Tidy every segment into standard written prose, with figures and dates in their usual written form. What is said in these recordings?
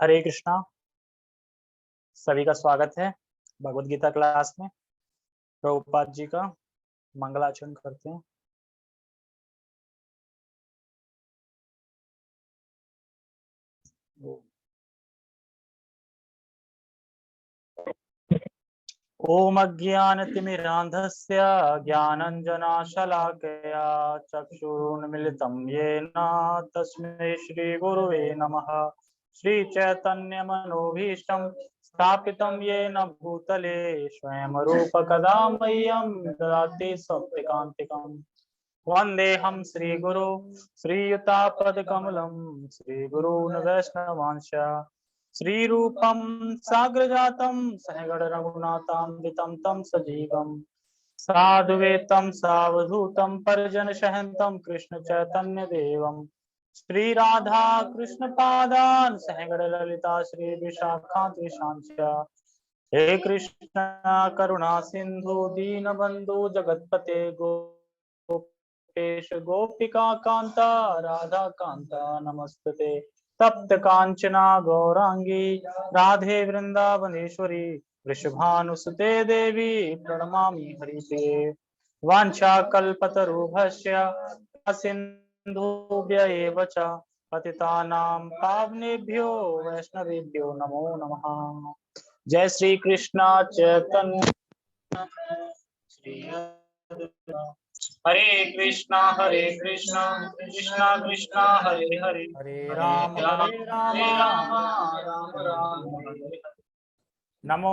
हरे कृष्णा। सभी का स्वागत है भगवत गीता क्लास में। प्रभुपाद जी का मंगलाचरण करते हैं। ओम अज्ञानतिमिरान्धस्य ज्ञानञ्जनशलाकया चक्षुरुन्मिलितं येन तस्मै श्रीगुरुवे नमः। श्रीचैतन्यमनोभीष्टं स्थापितं येन भूतले स्वयं रूप कदा मह्यं ददाति स्वपदान्तिकम्। वन्देऽहं श्रीगुरु श्रीयुतापदकमलं श्रीगुरून् वैष्णवांश्च श्रीरूपं साग्रजातं सहगण रघुनाथान्वितं तं सजीवं साधुवेतं सावधूतं परिजनसहितं कृष्ण चैतन्य देवं श्रीराधा कृष्ण पादान् सहगण ललिता श्री विशाखान्वितांश्च। हे कृष्ण करुणा सिंधु दीनबंधु जगतपते गोपेश गोपिका कांता राधा कांता नमस्तुते। तप्त कांचना गौरांगी राधे वृंदावनेश्वरी वृषभानुसुते देवी प्रणमामि हरिप्रिये। वाञ्छाकल्पतरुभ्यश्च सिन्धुभ्य एव च पतितानां पावनेभ्यो वैष्णवेभ्यो नमो नमः। जय श्री कृष्णा चैतन्य श्री हरे कृष्णा कृष्णा कृष्णा हरे हरे हरे राम राम राम राम हरे हरे। नमो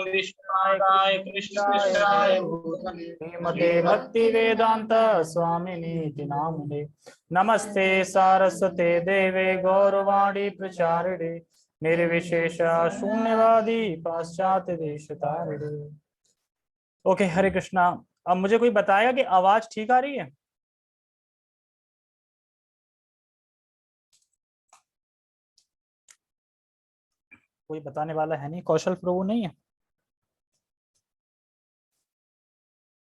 विष्णुपादाय कृष्णाय भूतले श्रीमते भक्ति वेदांत स्वामिनीति नामिने। नमस्ते सारस्वते देवे गौरवाणी प्रचारिणे निर्विशेष शून्यवादी पाश्चात्य देशतारिणे। ओके, हरे कृष्णा। अब मुझे कोई बताएगा कि आवाज ठीक आ रही है? कोई बताने वाला है नहीं? कौशल प्रभु नहीं है?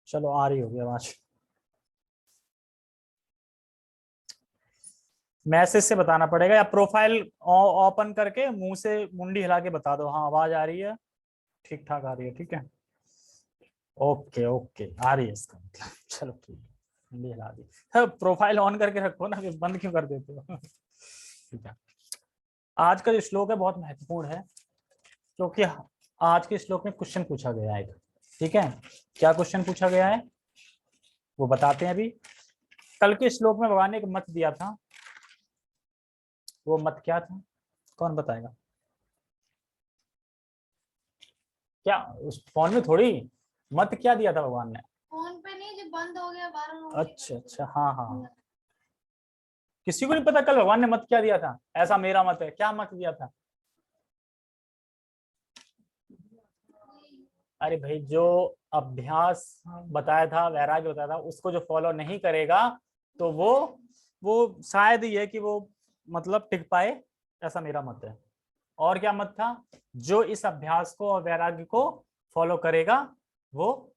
चलो, आ रही होगी आवाज। मैसेज से बताना पड़ेगा या प्रोफाइल ओपन करके मुंह से मुंडी हिला के बता दो, हाँ आवाज आ रही है, ठीक ठाक आ रही है। ठीक है, ओके ओके, आ रही है इसका मतलब। चलो ठीक है, मुंडी हिला दी। प्रोफाइल ऑन करके रखो ना, बंद क्यों कर देते हो? ठीक है। आज का जो श्लोक है बहुत महत्वपूर्ण है, क्योंकि आज के श्लोक में क्वेश्चन पूछा गया है। ठीक है, क्या क्वेश्चन पूछा गया है वो बताते हैं अभी। कल के श्लोक में भगवान ने एक मत दिया था, वो मत क्या था? कौन बताएगा? क्या उस फोन में थोड़ी मत क्या दिया था भगवान ने? फोन पे नहीं, जो बंद हो गया 12 अच्छा अच्छा, हाँ हाँ। किसी को नहीं पता कल भगवान ने मत क्या दिया था? ऐसा मेरा मत है, क्या मत दिया था? अरे भाई, जो अभ्यास बताया था, वैराग्य बताया था, उसको जो फॉलो नहीं करेगा तो वो शायद ये कि वो मतलब टिक पाए, ऐसा मेरा मत है। और क्या मत था? जो इस अभ्यास को और वैराग्य को फॉलो करेगा वो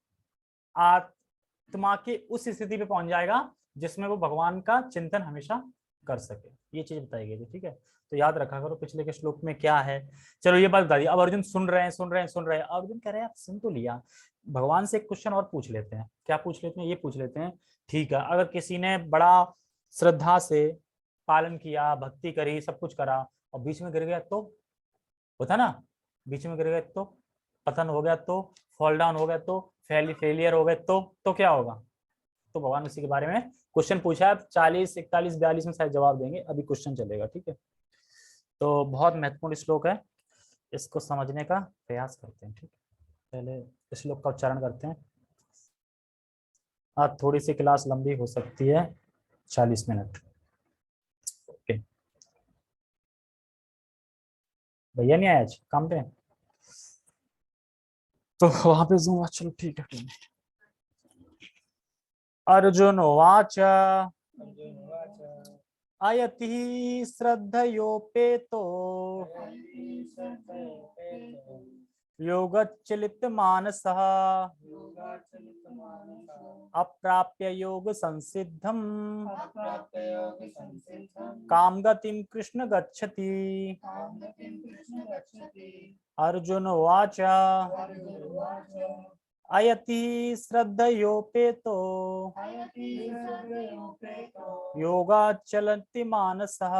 आत्मा की उस स्थिति पे पहुंच जाएगा जिसमें वो भगवान का चिंतन हमेशा कर सके। ये चीज बताई गई थी। ठीक है, तो याद रखा करो पिछले के श्लोक में क्या है। चलो ये बात बता दी। अब अर्जुन सुन रहे हैं। अर्जुन कह रहे हैं सुन तो लिया, भगवान से एक क्वेश्चन और पूछ लेते हैं। क्या पूछ लेते हैं? ये पूछ लेते हैं, ठीक है, अगर किसी ने बड़ा श्रद्धा से पालन किया, भक्ति करी, सब कुछ करा और बीच में गिर गया तो? होता ना, बीच में गिर गया तो, पतन हो गया तो, फॉल डाउन हो गया तो, फेलियर हो गए तो क्या होगा? तो भगवान उसी के बारे में क्वेश्चन पूछा है। 40, 41, 42 में शायद जवाब देंगे, अभी क्वेश्चन चलेगा। ठीक है, तो बहुत महत्वपूर्ण श्लोक है, इसको समझने का प्रयास करते हैं। ठीक है, पहले श्लोक का उच्चारण करते हैं। आज थोड़ी सी क्लास लंबी हो सकती है, 40 मिनट। ओके, भैया नहीं आया आज काम पे, तो वहां पे जूम। चलो ठीक है। अर्जुन वाच अयति श्रद्धयोपेतो योगचलित मानसः अप्राप्य योग संसिद्धम काम गतिम कृष्ण गच्छति। अर्जुन उवाच अयति श्रद्धयोपेतो योगाचलति मानसः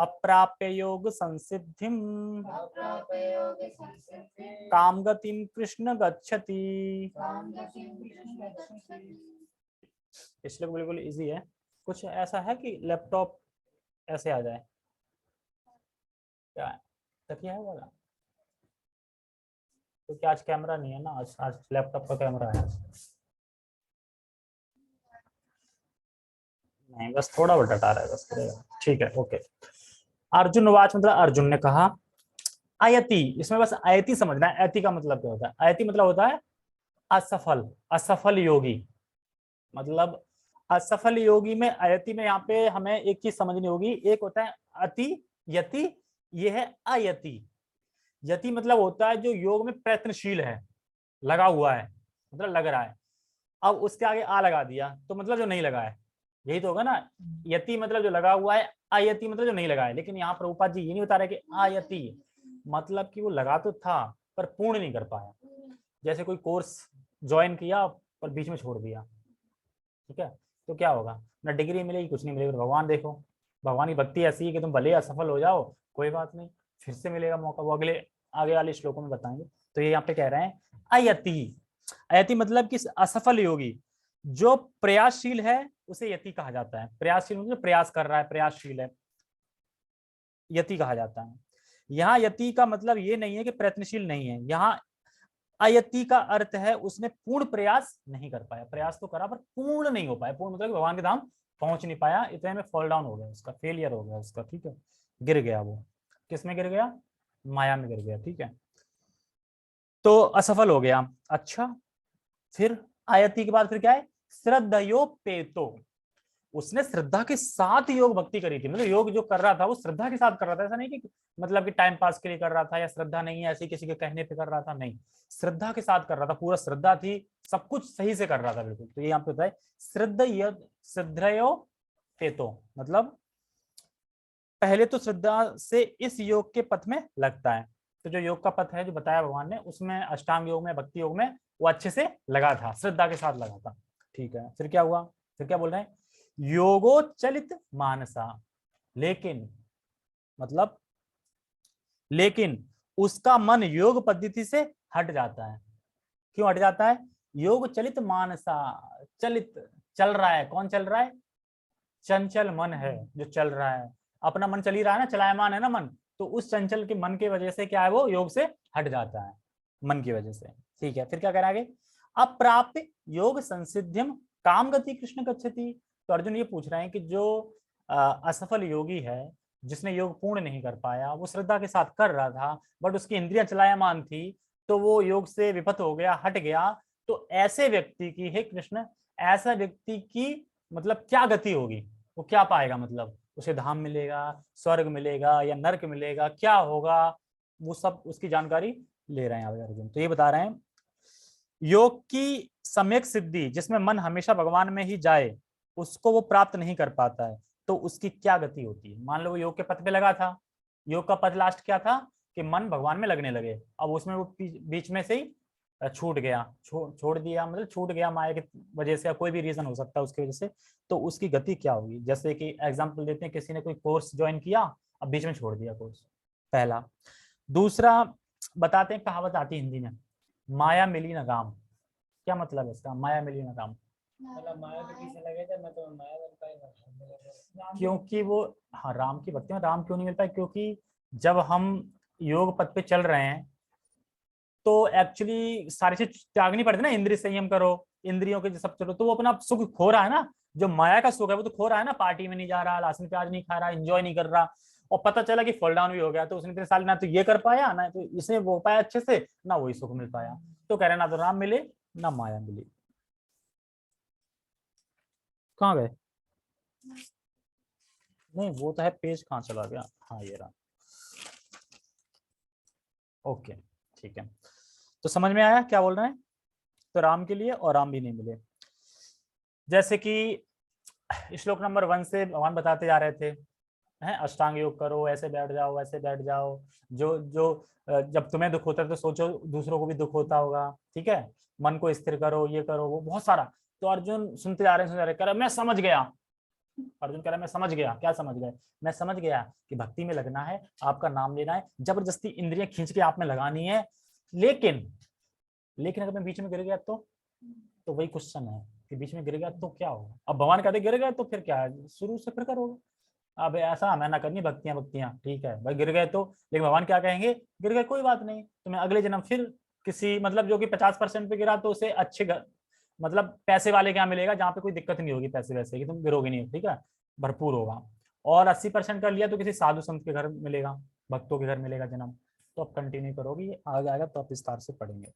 अप्राप्य योग संसिद्धिम काम गतिम कृष्ण गच्छति। इसलिए बिल्कुल इजी है। कुछ ऐसा है कि लैपटॉप ऐसे आ जाए, क्या है तकिया है वाला, क्योंकि आज कैमरा नहीं है ना, आज लैपटॉप का कैमरा है। नहीं बस थोड़ा बटट आ रहा है बस, ठीक है ओके। अर्जुन वाच मतलब अर्जुन ने कहा, अयति, इसमें बस अयति समझना है। अयति का मतलब क्या होता है? अयति मतलब होता है असफल, असफल योगी। मतलब असफल योगी में अयति में यहाँ पे हमें एक चीज समझनी होगी। एक होता है अति, यति, ये है अयति। यति मतलब होता है जो योग में प्रयत्नशील है, लगा हुआ है, मतलब लग रहा है। अब उसके आगे आ लगा दिया तो मतलब जो नहीं लगा है, यही तो होगा ना। यति मतलब जो लगा हुआ है, अयति मतलब जो नहीं लगा है। लेकिन यहाँ प्रभुपाद जी ये नहीं बता रहे कि अयति मतलब कि वो लगा तो था पर पूर्ण नहीं कर पाया। जैसे कोई कोर्स ज्वाइन किया पर बीच में छोड़ दिया, ठीक है, तो क्या होगा? ना डिग्री मिलेगी, कुछ नहीं मिलेगा। भगवान देखो, भगवान की भक्ति ऐसी है कि तुम भले असफल हो जाओ, कोई बात नहीं, फिर से मिलेगा मौका। वो अगले आगे वाले श्लोकों में बताएंगे। तो ये यहाँ पे कह रहे हैं अयति। अयति मतलब कि असफल योगी जो प्रयासशील है उसे यति कहा जाता है। प्रयासशील मतलब प्रयास कर रहा है, प्रयासशील है, यति कहा जाता है। यहाँ यति का मतलब ये नहीं है कि प्रयत्नशील नहीं है। यहाँ अयति का अर्थ है उसने पूर्ण प्रयास नहीं कर पाया। प्रयास तो करा पर पूर्ण नहीं हो पाया। पूर्ण मतलब भगवान के धाम पहुंच नहीं पाया, इतने में फॉल डाउन हो गया, उसका फेलियर हो गया उसका, ठीक है, गिर गया। वो किस में गिर गया? माया में गिर गया, ठीक है, तो असफल हो गया। अच्छा, फिर आयति के बाद फिर क्या है? श्रद्धयोपेतो, उसने श्रद्धा के साथ योग भक्ति करी थी। मतलब योग जो कर रहा था वो श्रद्धा के साथ कर रहा था। ऐसा नहीं कि मतलब कि टाइम पास के लिए कर रहा था या श्रद्धा नहीं है ऐसे किसी के कहने पे कर रहा था, नहीं, श्रद्धा के साथ कर रहा था, पूरा श्रद्धा थी, सब कुछ सही से कर रहा था बिल्कुल। तो ये यहाँ पे होता है श्रद्धयो पेतो, मतलब पहले तो श्रद्धा से इस योग के पथ में लगता है। तो जो योग का पथ है जो बताया भगवान ने, उसमें अष्टांग योग में, भक्ति योग में वो अच्छे से लगा था, श्रद्धा के साथ लगा था, ठीक है। फिर क्या हुआ? फिर क्या बोल रहे हैं? योगोचलित मानसा, लेकिन मतलब लेकिन उसका मन योग पद्धति से हट जाता है। क्यों हट जाता है? योग चलित मानसा, चलित, चल रहा है। कौन चल रहा है? चंचल मन है जो चल रहा है, अपना मन चल ही रहा है ना, चलायमान है ना मन। तो उस चंचल के मन की वजह से क्या है, वो योग से हट जाता है, मन की वजह से, ठीक है। फिर क्या करें आगे? अप्राप्य योग संसिद्धिम काम गति कृष्ण गच्छति। तो अर्जुन ये पूछ रहे हैं कि जो असफल योगी है, जिसने योग पूर्ण नहीं कर पाया, वो श्रद्धा के साथ कर रहा था बट उसकी इंद्रियां चलायमान थी, तो वो योग से विपत हो गया, हट गया। तो ऐसे व्यक्ति की, हे कृष्ण, ऐसा व्यक्ति की मतलब क्या गति होगी? वो क्या पाएगा? मतलब उसे धाम मिलेगा, स्वर्ग मिलेगा या नरक मिलेगा, क्या होगा? वो सब उसकी जानकारी ले रहे हैं यहाँ पे अर्जुन। तो ये बता रहे हैं योग की सम्यक सिद्धि, जिसमें मन हमेशा भगवान में ही जाए, उसको वो प्राप्त नहीं कर पाता है। तो उसकी क्या गति होती है? मान लो वो योग के पथ पे लगा था, योग का पथ लास्ट क्या था कि मन भगवान में लगने लगे। अब उसमें वो बीच में से ही छूट गया, छोड़ दिया, मतलब छूट गया माया की वजह से, या कोई भी रीजन हो सकता है उसकी वजह से। तो उसकी गति क्या होगी? जैसे कि एग्जांपल देते हैं, किसी ने कोई कोर्स ज्वाइन किया, अब बीच में छोड़ दिया कोर्स, पहला। दूसरा बताते हैं, कहावत आती है हिंदी में, माया मिली न राम। क्या मतलब है इसका, माया मिली न राम? मतलब माया के पीछे लगे थे मैं तो माया बन पाएगा। क्योंकि वो, हाँ, राम की भक्ति में राम क्यों नहीं मिलता है? क्योंकि जब हम योग पथ पे चल रहे हैं तो एक्चुअली सारी चीज त्यागनी पड़ती है ना। इंद्रिय संयम करो, इंद्रियों के सब चलो, तो वो अपना सुख खो रहा है ना। जो माया का सुख है वो तो खो रहा है ना, पार्टी में नहीं जा रहा, लहसुन प्याज नहीं खा रहा, एंजॉय नहीं कर रहा, और पता चला कि फॉल डाउन भी हो गया। तो उसने इतने साल ना तो ये कर पाया, ना तो इसे वो पाया अच्छे से, ना वही सुख मिल पाया। तो कह रहे ना तो राम मिले ना माया मिली। कहाँ गए? नहीं वो तो है, पेज कहाँ चला गया? हाँ ये रहा। ओके ठीक है, तो समझ में आया क्या बोल रहे हैं। तो राम के लिए और राम भी नहीं मिले। जैसे कि श्लोक नंबर 1 से भगवान बताते जा रहे थे, हैं अष्टांग योग करो, ऐसे बैठ जाओ, वैसे बैठ जाओ, जो जो जब तुम्हें दुख होता है तो सोचो दूसरों को भी दुख होता होगा, ठीक है, मन को स्थिर करो, ये करो, वो बहुत सारा। तो अर्जुन सुनते जा रहे हैं, सुनते जा रहे हैं, कह रहा मैं समझ गया। अर्जुन कह रहा मैं समझ गया। क्या समझ गए? मैं समझ गया कि भक्ति में लगना है, आपका नाम लेना है, जबरदस्ती इंद्रियां खींच के आप में लगानी है। लेकिन लेकिन अगर मैं बीच में गिर गया तो वही क्वेश्चन है कि बीच में गिर गया तो क्या होगा। अब भगवान कहते गिर गए तो फिर क्या है, शुरू से फिर करोगे। अब ऐसा मैं ना करनी भक्तियां भक्तियां, ठीक है भाई गिर गए तो, लेकिन भगवान क्या कहेंगे, गिर गए कोई बात नहीं, तुम्हें अगले जन्म फिर किसी मतलब जो कि 50% पे गिरा तो उसे अच्छे मतलब पैसे वाले क्या मिलेगा, जहाँ पे कोई दिक्कत नहीं होगी पैसे वैसे की, तुम गिरोगे नहीं, ठीक है, भरपूर होगा। और 80% कर लिया तो किसी साधु संत के घर मिलेगा, भक्तों के घर मिलेगा जन्म। तो अब कंटिन्यू करोगे, ये आगे आएगा तो आप विस्तार से पढ़ेंगे।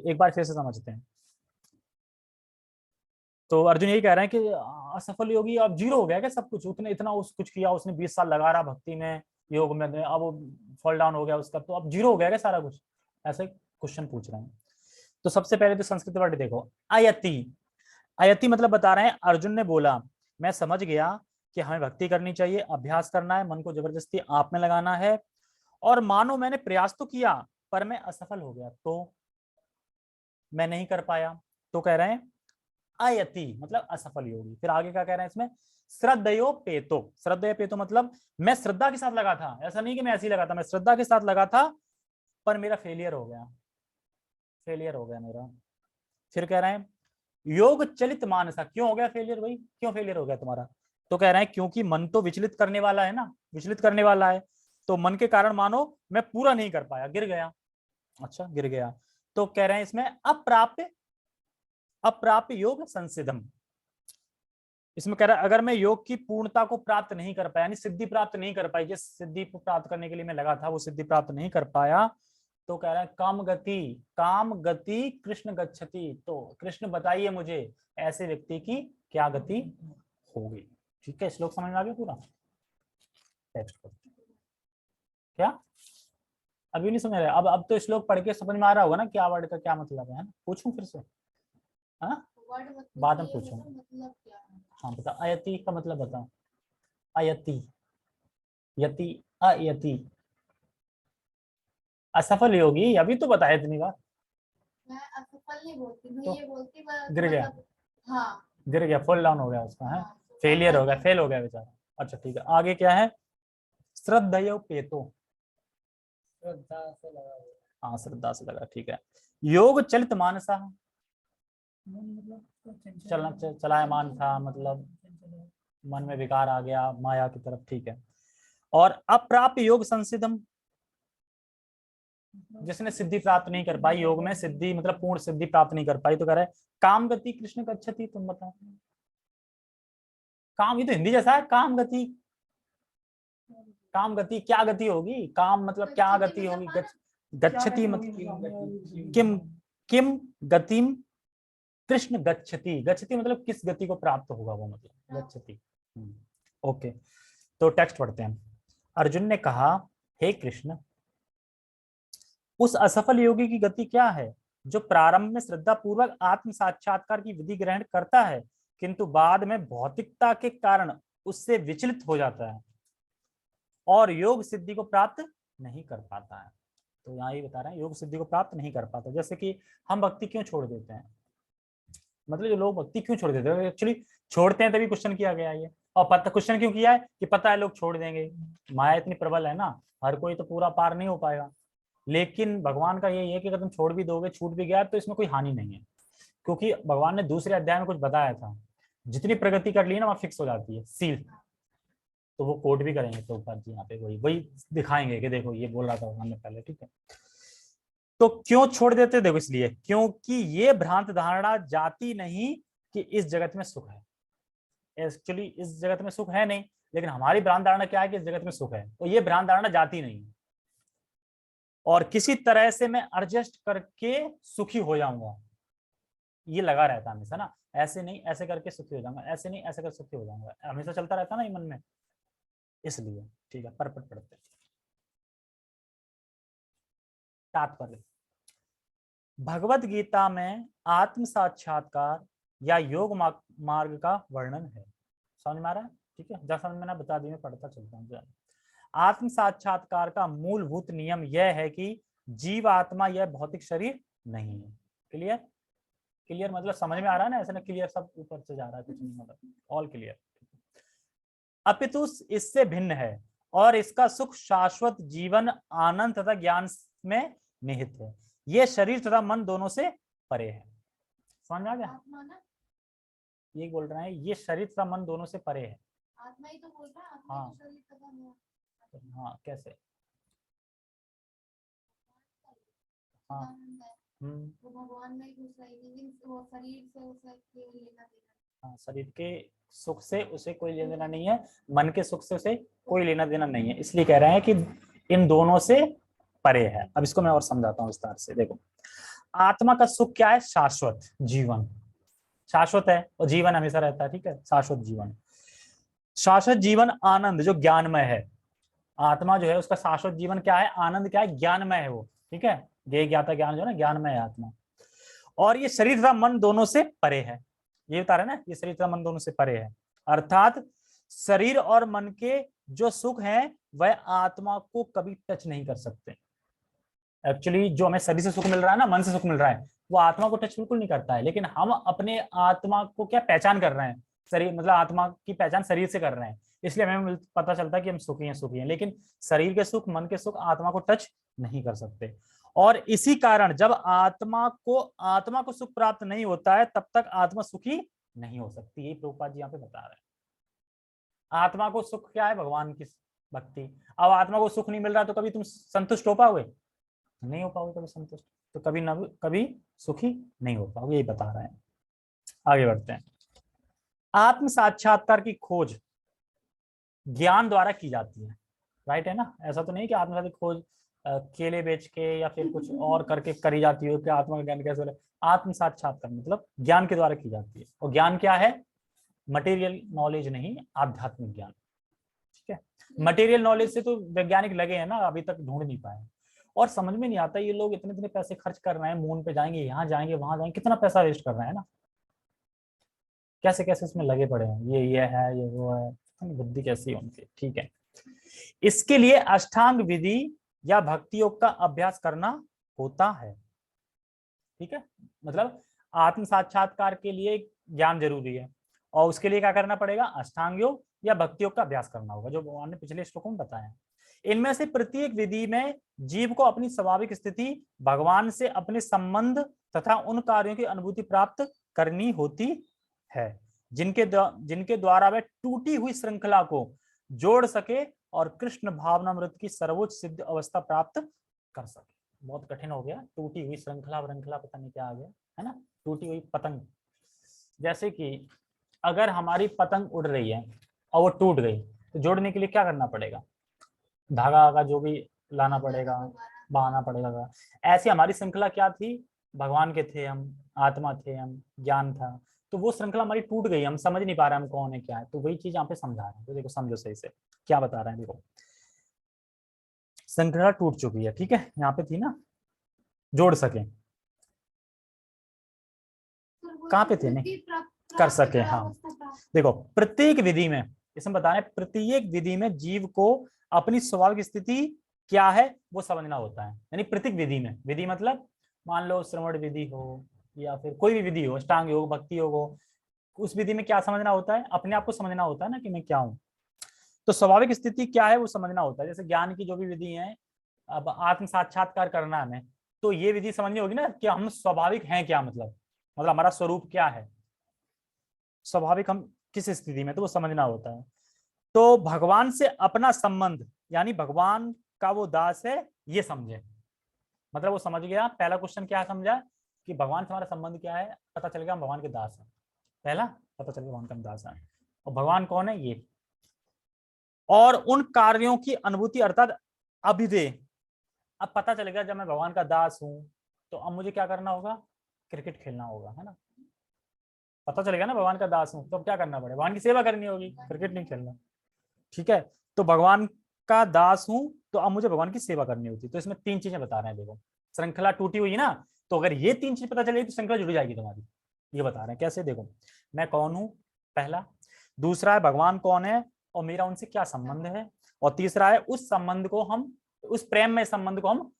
एक बार फिर से समझते हैं। तो अर्जुन यही कह रहे हैं कि असफल योगी अब जीरो हो गया क्या सब कुछ, उतने इतना उस कुछ किया उसने, 20 साल लगा रहा भक्ति में, योग में, अब वो फॉल डाउन हो गया उसका, तो अब जीरो हो गया क्या सारा कुछ, ऐसे क्वेश्चन पूछ रहे हैं। तो सबसे पहले तो संस्कृत वर्ड देखो, अयति। अयति मतलब बता रहे हैं, अर्जुन ने बोला मैं समझ गया कि हमें भक्ति करनी चाहिए, अभ्यास करना है, मन को जबरदस्ती आप में लगाना है, और मानो मैंने प्रयास तो किया पर मैं असफल हो गया, तो मैं नहीं कर पाया। तो कह रहे हैं अयति मतलब असफल योगी। फिर आगे क्या कह रहे हैं इसमें, श्रद्धयो पेतो। श्रद्धयो पेतो मतलब मैं श्रद्धा के साथ लगा था, ऐसा नहीं कि मैं ऐसे ही लगा था, मैं श्रद्धा के साथ लगा था पर मेरा फेलियर हो गया, फेलियर हो गया मेरा। फिर कह रहे हैं योग चलित मानसा। क्यों हो गया फेलियर भाई, क्यों फेलियर हो गया तुम्हारा? तो कह रहे हैं क्योंकि मन तो विचलित करने वाला है ना, विचलित करने वाला है, तो मन के कारण मानो मैं पूरा नहीं कर पाया, गिर गया। अच्छा गिर गया। तो कह रहे हैं इसमें अप्राप्य, अप्राप्य योग संसिधम। इसमें कह रहा है अगर मैं योग की पूर्णता को प्राप्त नहीं कर पाया, यानी सिद्धि प्राप्त नहीं कर पाई, जिस सिद्धि को प्राप्त करने के लिए मैं लगा था वो सिद्धि प्राप्त नहीं कर पाया, तो कह रहा है काम गति, काम गति कृष्ण गच्छति। तो कृष्ण बताइए मुझे ऐसे व्यक्ति की क्या गति होगी। ठीक है, श्लोक समझ में आ गया पूरा? टेक्स्ट पर क्या अभी नहीं समझ रहे? अब तो श्लोक पढ़ के समझ में आ रहा होगा ना क्या वर्ड का क्या मतलब है ना? पूछूं फिर से? हाँ बाद में पूछूं। हाँ बता, अयति का मतलब बताओ। अयति, यति, अयति, असफल योगी, अभी तो बताया इतनी बार। मैं असफल नहीं बोलती, मैं तो ये बोलती गिर गया, हाँ गिर गया, फॉल डाउन हो गया उसका है, हाँ, फेलियर हो गया, फेल हो गया बेचारा। अच्छा ठीक है, आगे क्या है, श्रद्धयो पेतो। श्रद्धा से लगा हुआ हाँ श्रद्धा से लगा, ठीक है। योग चलित मानसा, मतलब चलना चलायमान था, मतलब मन में विकार आ गया माया की तरफ, ठीक है। और अप्राप्य योग संसिधम, जिसने सिद्धि प्राप्त नहीं कर पाई, योग में सिद्धि मतलब पूर्ण सिद्धि प्राप्त नहीं कर पाई, तो कह रहा है काम गति कृष्ण गच्छति। तुम बताओ काम, ये तो हिंदी जैसा है, काम गति, काम गति क्या गति होगी, काम मतलब क्या गति होगी, गच्छति मतलब किम, किम गतिम कृष्ण गच्छति। गच्छति मतलब किस गति को प्राप्त होगा वो, मतलब गच्छति। ओके, तो टेक्स्ट पढ़ते हैं। अर्जुन ने कहा हे कृष्ण, उस असफल योगी की गति क्या है जो प्रारंभ में श्रद्धा पूर्वक आत्म साक्षात्कार की विधि ग्रहण करता है किंतु बाद में भौतिकता के कारण उससे विचलित हो जाता है और योग सिद्धि को प्राप्त नहीं कर पाता है। तो यहाँ ये बता रहे हैं योग सिद्धि को प्राप्त नहीं कर पाता। जैसे कि हम भक्ति क्यों छोड़ देते हैं, मतलब जो लोग भक्ति क्यों छोड़ देते हैं, एक्चुअली छोड़ते हैं तभी क्वेश्चन किया गया है ये। और पता क्वेश्चन क्यों किया है कि पता है लोग छोड़ देंगे, माया इतनी प्रबल है ना, हर कोई तो पूरा पार नहीं हो पाएगा। लेकिन भगवान का यही है कि अगर तुम छोड़ भी दोगे, छूट भी गया तो इसमें कोई हानि नहीं है, क्योंकि भगवान ने दूसरे अध्याय में कुछ बताया था, जितनी प्रगति कर ली ना वहां फिक्स हो जाती है सील। तो वो कोट भी करेंगे तो जी यहाँ पे वही वही दिखाएंगे कि देखो ये बोल रहा था भगवान ने पहले, ठीक है। तो क्यों छोड़ देते, देखो इसलिए क्योंकि ये भ्रांत धारणा जाती नहीं कि इस जगत में सुख है। एक्चुअली इस जगत में सुख है नहीं, लेकिन हमारी भ्रांत धारणा क्या है कि इस जगत में सुख है, तो ये भ्रांत धारणा जाती नहीं और किसी तरह से मैं एडजस्ट करके सुखी हो जाऊंगा, ये लगा रहता है हमेशा ना, ऐसे नहीं ऐसे करके सुखी हो जाऊंगा, ऐसे नहीं ऐसे कर सुखी हो जाऊंगा, हमेशा चलता रहता ना ये मन में, इसलिए। ठीक है, पर पढ़ते तात्पर्य। भगवत गीता में आत्म साक्षात्कार या योग मार्ग का वर्णन है। समझ में आ रहा है? ठीक है, जब समझ में ना बता दी, मैं पढ़ता चलता हूँ। आत्म साक्षात्कार का मूलभूत नियम यह है कि जीव आत्मा यह भौतिक शरीर नहीं है। क्लियर? क्लियर मतलब समझ में आ रहा है ना? ऐसा ना क्लियर सब ऊपर से जा रहा है, कुछ नहीं, मतलब ऑल क्लियर। अपितु इससे भिन्न है और इसका सुख शाश्वत जीवन आनंद तथा ज्ञान में निहित है। ये शरीर तथा मन दोनों से परे है। समझ में आ गया? आत्मा ना, ये बोल रहे हैं ये शरीर तथा मन दोनों से परे है। आत्मा ही तो बोल रहा है, आत्मा हाँ। ही तो शरीर तथा मन। हाँ, कैसे? हाँ। आनंद है, वो भगवान में ही घुस रही है, लेकिन वो शरीर से उसे कोई लेना देना। हाँ, शरीर के सुख से उसे कोई लेना देना नहीं है, मन के सुख से उसे कोई लेना देना नहीं है, इसलिए कह रहे हैं कि इन दोनों से परे है। अब इसको मैं और समझाता हूँ विस्तार से। देखो, आत्मा का सुख क्या है? शाश्वत जीवन। शाश्वत है और जीवन हमेशा रहता है। ठीक है, शाश्वत जीवन। शाश्वत जीवन आनंद जो ज्ञानमय है। आत्मा जो है उसका शाश्वत जीवन क्या है? आनंद क्या है? ज्ञानमय है वो। ठीक है, ज्ञेय ज्ञाता ज्ञान जो है ना, ज्ञानमय है आत्मा। और ये शरीर तथा मन दोनों से परे है। ये बता रहे ना, ये शरीर तथा मन दोनों से परे है, अर्थात शरीर और मन के जो सुख हैं वह आत्मा को कभी टच नहीं कर सकते। एक्चुअली जो हमें शरीर से सुख मिल रहा है ना, मन से सुख मिल रहा है, वो आत्मा को टच बिल्कुल नहीं करता है। लेकिन हम अपने आत्मा को क्या पहचान कर रहे हैं? शरीर मतलब आत्मा की पहचान शरीर से कर रहे हैं, इसलिए हमें पता चलता है कि हम सुखी हैं। लेकिन शरीर के सुख, मन के सुख आत्मा को टच नहीं कर सकते। और इसी कारण जब आत्मा को सुख प्राप्त नहीं होता है, तब तक आत्मा सुखी नहीं हो सकती। यही प्रभुपाद जी यहाँ पे बता रहे हैं। आत्मा को सुख क्या है? भगवान की भक्ति। अब आत्मा को सुख नहीं मिल रहा तो कभी तुम संतुष्ट हो पाओगे? नहीं हो पाओगे कभी संतुष्ट, तो कभी सुखी नहीं हो पाओगे। यही बता रहे हैं। आगे बढ़ते हैं। आत्म साक्षात्कार की खोज ज्ञान द्वारा की जाती है। राइट है ना? ऐसा तो नहीं कि आत्म साक्षात्कार खोज केले बेच के या फिर कुछ और करके करी जाती हो कि आत्मा का ज्ञान कैसे हो। आत्म साक्षात्कार मतलब ज्ञान के द्वारा की जाती है। और ज्ञान क्या है? मटेरियल नॉलेज नहीं, आध्यात्मिक ज्ञान। ठीक है, मटेरियल नॉलेज से तो वैज्ञानिक लगे हैं ना, अभी तक ढूंढ नहीं पाए। और समझ में नहीं आता ये लोग इतने इतने पैसे खर्च कर रहे हैं, मून पे जाएंगे, यहाँ जाएंगे, वहां जाएंगे, कितना पैसा वेस्ट कर रहे हैं ना। कैसे कैसे इसमें लगे पड़े हैं, ये है, ये वो है, बुद्धि कैसी है उनकी। ठीक है, इसके लिए अष्टांग विधि या भक्ति योग का अभ्यास करना होता है। ठीक है, मतलब आत्म साक्षात्कार के लिए ज्ञान जरूरी है और उसके लिए क्या करना पड़ेगा? अष्टांग योग या भक्ति योग का अभ्यास करना होगा, जो भगवान ने पिछले श्लोकों में बताया। इनमें से प्रत्येक विधि में जीव को अपनी स्वाभाविक स्थिति, भगवान से अपने संबंध तथा उन कार्यों की अनुभूति प्राप्त करनी होती है जिनके द्वारा वह टूटी हुई श्रृंखला को जोड़ सके और कृष्ण भावनामृत की सर्वोच्च सिद्ध अवस्था प्राप्त कर सके। बहुत कठिन हो गया, टूटी हुई श्रृंखला पता नहीं क्या आ गया है ना, टूटी हुई पतंग। जैसे कि अगर हमारी पतंग उड़ रही है और वो टूट गई, तो जोड़ने के लिए क्या करना पड़ेगा? धागा जो भी लाना पड़ेगा, बहाना पड़ेगा। ऐसी हमारी श्रृंखला क्या थी? भगवान के थे हम, आत्मा थे हम, ज्ञान था, तो वो श्रृंखला हमारी टूट गई, हम समझ नहीं पा रहे हम कौन है क्या है। तो वही चीज यहाँ पे समझा रहे हैं। तो देखो, समझो सही से क्या बता रहे हैं। देखो, श्रृंखला टूट चुकी है, ठीक है, यहाँ पे थी ना, जोड़ सके, कहाँ पे थे? नहीं कर सके। हाँ, देखो, प्रत्येक विधि में, इसमें बता रहे हैं, प्रत्येक विधि में जीव को अपनी स्वाभाविक स्थिति क्या है वो समझना होता है। यानी प्रत्येक विधि में, विधि मतलब मान लो श्रवण विधि हो या फिर कोई भी विधि हो, अष्टांग योग, भक्ति योग हो, उस विधि में क्या समझना होता है? अपने आप को समझना होता है ना कि मैं क्या हूँ। तो स्वाभाविक स्थिति क्या है वो समझना होता है। जैसे ज्ञान की जो भी विधि है, अब आत्म साक्षात्कार करना हमें, तो ये विधि समझनी होगी ना कि हम स्वाभाविक हैं क्या, मतलब हमारा स्वरूप क्या है, स्वाभाविक हम किस स्थिति में, तो वो समझना होता है। तो भगवान से अपना संबंध, यानी भगवान का वो दास है, ये समझे, मतलब वो समझ गया। पहला क्वेश्चन क्या समझा कि भगवान से हमारा संबंध क्या है, पता चल गया हम भगवान के दास हैं। पहला पता चल गया भगवान का दास है। और भगवान कौन है? ये। और उन कार्यों की अनुभूति अर्थात अभिधेय। अब पता चल गया जब मैं भगवान का दास हूं तो अब मुझे क्या करना होगा? क्रिकेट खेलना होगा, है ना। पता चल गया ना भगवान का दास हूं तो अब क्या करना पड़ेगा? भगवान की सेवा करनी होगी, क्रिकेट नहीं खेलना। ठीक है, तो भगवान का दास हूं तो अब मुझे भगवान की सेवा करनी होती है। तो इसमें तीन चीजें बता रहे हैं। देखो, श्रृंखला टूटी हुई है ना, तो अगर ये 3 चीज पता चलेगी तो श्रृंखला जुड़ जाएगी तुम्हारी। ये बता रहे हैं कैसे, देखो मैं कौन हूं पहला, दूसरा है भगवान कौन है और मेरा उनसे क्या संबंध है, और तीसरा है उस संबंध को हम, उस प्रेम में संबंध को हम,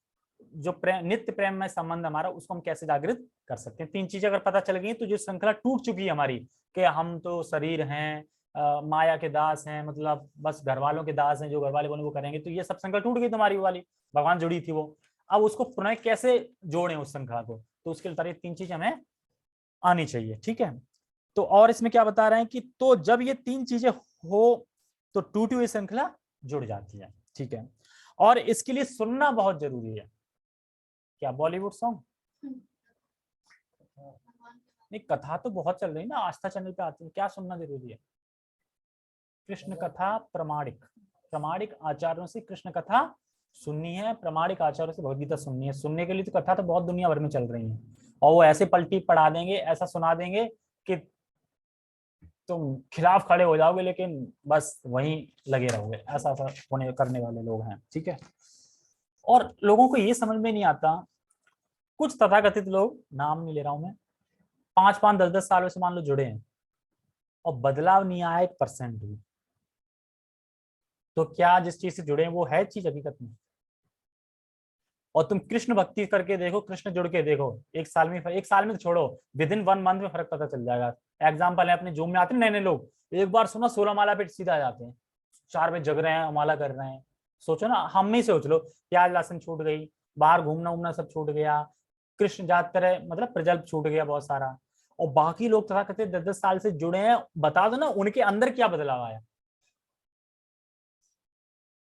जो नित्य प्रेम में संबंध हमारा, उसको हम कैसे जागृत कर सकते हैं। 3 चीजें अगर पता चल गई तो जो श्रृंखला टूट चुकी है हमारी कि हम तो शरीर हैं, माया के दास हैं, मतलब बस घर वालों के दास हैं, जो घर वाले बोले वो करेंगे, तो ये सब श्रृंखला टूट गई तुम्हारी वाली, भगवान जुड़ी थी वो। अब उसको पुनः कैसे जोड़े उस श्रृंखला को, तो उसके लिए 3 चीजें हमें आनी चाहिए, ठीक है। तो और इसमें क्या बता रहे हैं कि तो जब ये 3 चीजें हो तो टूटी हुई श्रृंखला जुड़ जाती है, ठीक है। और इसके लिए सुनना बहुत जरूरी है। क्या बॉलीवुड सॉन्ग? नहीं, कथा तो बहुत चल रही है ना, आस्था चैनल पे आती है, क्या सुनना जरूरी है? कृष्ण कथा प्रामाणिक आचार्यों से कृष्ण कथा सुननी है, प्रामाणिक आचार्यों से भगवद गीता सुननी है। सुनने के लिए तो कथा तो बहुत दुनिया भर में चल रही है, और वो ऐसे पलटी पढ़ा देंगे, ऐसा सुना देंगे कि तुम खिलाफ खड़े हो जाओगे, लेकिन बस वहीं लगे रहोगे, ऐसा ऐसा होने करने वाले लोग हैं, ठीक है। और लोगों को ये समझ में नहीं आता, कुछ तथाकथित लोग, नाम नहीं ले रहा हूं मैं, 5-5, 10-10 सालों से मान लो जुड़े हैं और बदलाव नहीं आया 1% भी, तो क्या जिस चीज से जुड़े हैं वो है चीज हकीकत में? और तुम कृष्ण भक्ति करके देखो, कृष्ण जुड़ के देखो, 1 साल में तो छोड़ो, विद इन 1 मंथ में फर्क पता चल जाएगा। एग्जाम्पल है, अपने जूम में आते हैं नए लोग, एक बार सुना 16 माला पे सीधा आ जाते हैं, 4 बजे जग रहे हैं, माला कर रहे हैं। सोचो ना, हम ही सोच लो, प्याज लहसुन छूट गई, बाहर घूमना उमना सब छूट गया, कृष्ण जात करे मतलब प्रजल्प छूट गया बहुत सारा, और बाकी लोग तथा कहते 10-10 साल से जुड़े हैं, बता दो ना उनके अंदर क्या बदलाव आया,